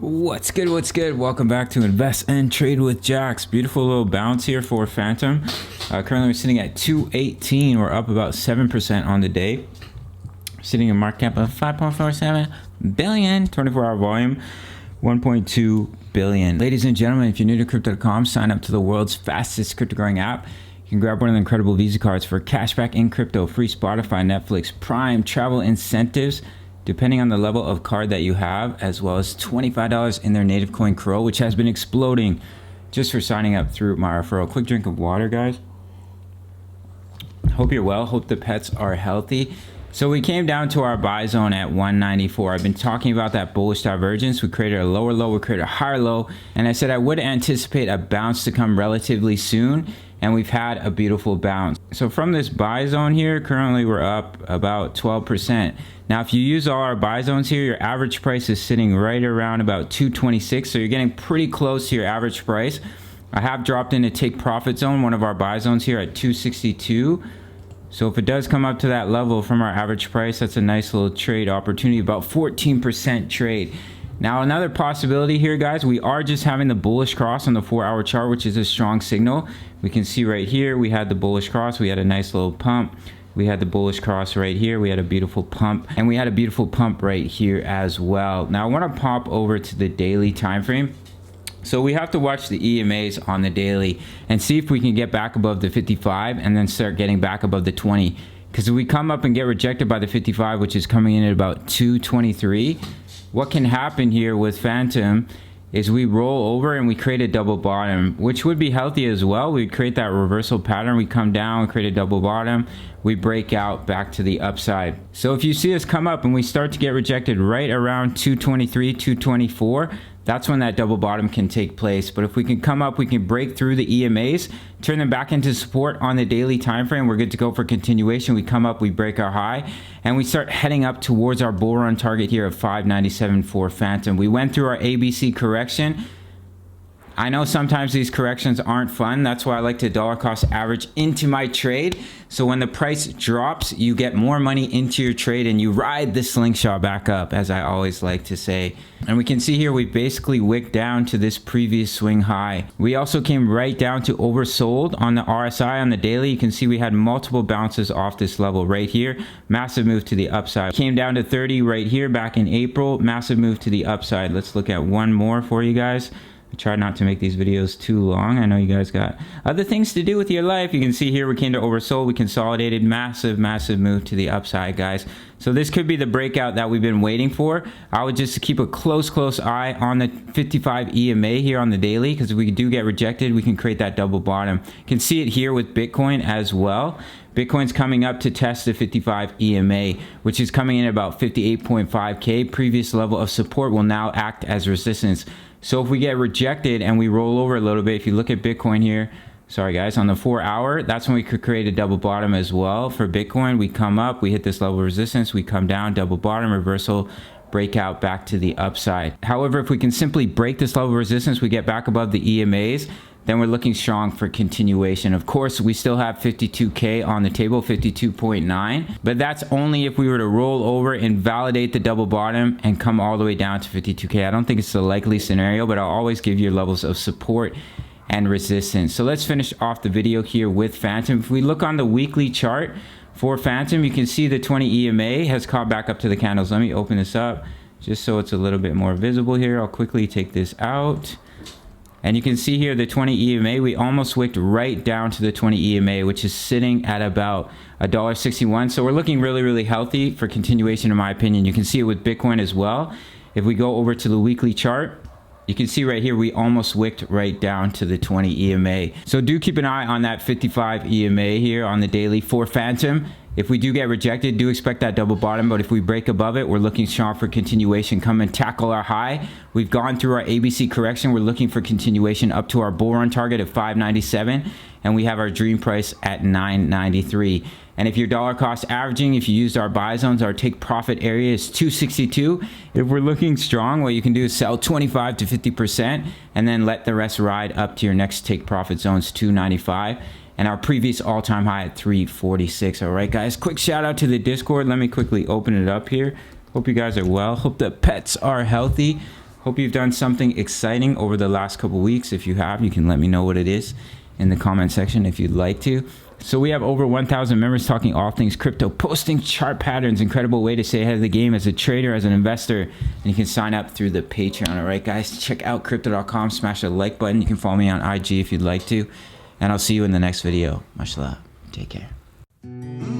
What's good? What's good? Welcome back to Invest and Trade with Jax. Beautiful little bounce here for Fantom. Currently we're sitting at 218. We're up about 7% on the day. Sitting in market cap of 5.47 billion. 24-hour volume 1.2 billion. Ladies and gentlemen, if you're new to crypto.com, sign up to the world's fastest crypto growing app. You can grab one of the incredible Visa cards for cashback in crypto, free Spotify, Netflix, Prime, travel incentives, depending on the level of card that you have, as well as $25 in their native coin Crow, which has been exploding just for signing up through my referral. Quick drink of water, guys. Hope you're well. Hope the pets are healthy. So we came down to our buy zone at 194. I've been talking about that bullish divergence. We created a lower low, we created a higher low, and I said I would anticipate a bounce to come relatively soon, and we've had a beautiful bounce. So from this buy zone here, currently we're up about 12%. Now, if you use all our buy zones here, your average price is sitting right around about 226. So you're getting pretty close to your average price. I have dropped in a take profit zone, one of our buy zones here at 262. So if it does come up to that level from our average price, that's a nice little trade opportunity, about 14% trade. Now, another possibility here, guys, we are just having the bullish cross on the 4-hour chart, which is a strong signal. We can see right here, we had the bullish cross. We had a nice little pump. We had the bullish cross right here. We had a beautiful pump, and we had a beautiful pump right here as well. Now, I want to pop over to the daily time frame. So we have to watch the EMAs on the daily and see if we can get back above the 55 and then start getting back above the 20. Because if we come up and get rejected by the 55, which is coming in at about 223, what can happen here with Fantom is we roll over and we create a double bottom, which would be healthy as well. We create that reversal pattern. We come down, create a double bottom. We break out back to the upside. So if you see us come up and we start to get rejected right around 223, 224, that's when that double bottom can take place. But if we can come up, we can break through the EMAs, turn them back into support on the daily time frame. We're good to go for continuation. We come up, we break our high, and we start heading up towards our bull run target here of 597 for Fantom. We went through our ABC correction. I know sometimes these corrections aren't fun. That's why I like to dollar cost average into my trade. So when the price drops, you get more money into your trade and you ride the slingshot back up, as I always like to say. And we can see here, we basically wicked down to this previous swing high. We also came right down to oversold on the RSI on the daily. You can see we had multiple bounces off this level right here. Massive move to the upside. Came down to 30 right here back in April. Massive move to the upside. Let's look at one more for you guys. I try not to make these videos too long. I know you guys got other things to do with your life. You can see here we came to oversold. We consolidated. Massive move to the upside, guys. So this could be the breakout that we've been waiting for. I would just keep a close eye on the 55 EMA here on the daily, because if we do get rejected, we can create that double bottom. You can see it here with Bitcoin as well. Bitcoin's coming up to test the 55 EMA, which is coming in at about 58.5K. Previous level of support will now act as resistance. So if we get rejected and we roll over a little bit, if you look at Bitcoin here, sorry guys, on the 4-hour, that's when we could create a double bottom as well. For Bitcoin, we come up, we hit this level of resistance, we come down, double bottom, reversal, breakout back to the upside. However, if we can simply break this level of resistance, we get back above the EMAs, then we're looking strong for continuation. Of course, we still have 52K on the table, 52.9, but that's only if we were to roll over and validate the double bottom and come all the way down to 52K. I don't think it's a likely scenario, but I'll always give you levels of support and resistance. So let's finish off the video here with Fantom. If we look on the weekly chart for Fantom, you can see the 20 EMA has caught back up to the candles. Let me open this up just so it's a little bit more visible here. I'll quickly take this out. And you can see here the 20 EMA, we almost wicked right down to the 20 EMA, which is sitting at about $1.61. So we're looking really healthy for continuation, in my opinion. You can see it with Bitcoin as well. If we go over to the weekly chart, you can see right here, we almost wicked right down to the 20 EMA. So do keep an eye on that 55 EMA here on the daily for Fantom. If we do get rejected, do expect that double bottom, but if we break above it, we're looking strong for continuation. Come and tackle our high. We've gone through our ABC correction. We're looking for continuation up to our bull run target of 597, and we have our dream price at 993. And if you're dollar cost averaging, if you used our buy zones, our take profit area is 262. If we're looking strong, what you can do is sell 25 to 50% and then let the rest ride up to your next take profit zones, 295. And our previous all-time high at 346. All right, guys, quick shout out to the Discord. Let me quickly open it up here. Hope you guys are well. Hope the pets are healthy. Hope you've done something exciting over the last couple weeks. If you have, you can let me know what it is in the comment section if you'd like to. So we have over 1,000 members talking all things crypto, posting chart patterns, incredible way to stay ahead of the game as a trader, as an investor, and you can sign up through the Patreon. All right, guys, check out crypto.com, smash the like button. You can follow me on IG if you'd like to, and I'll see you in the next video. Much love. Take care.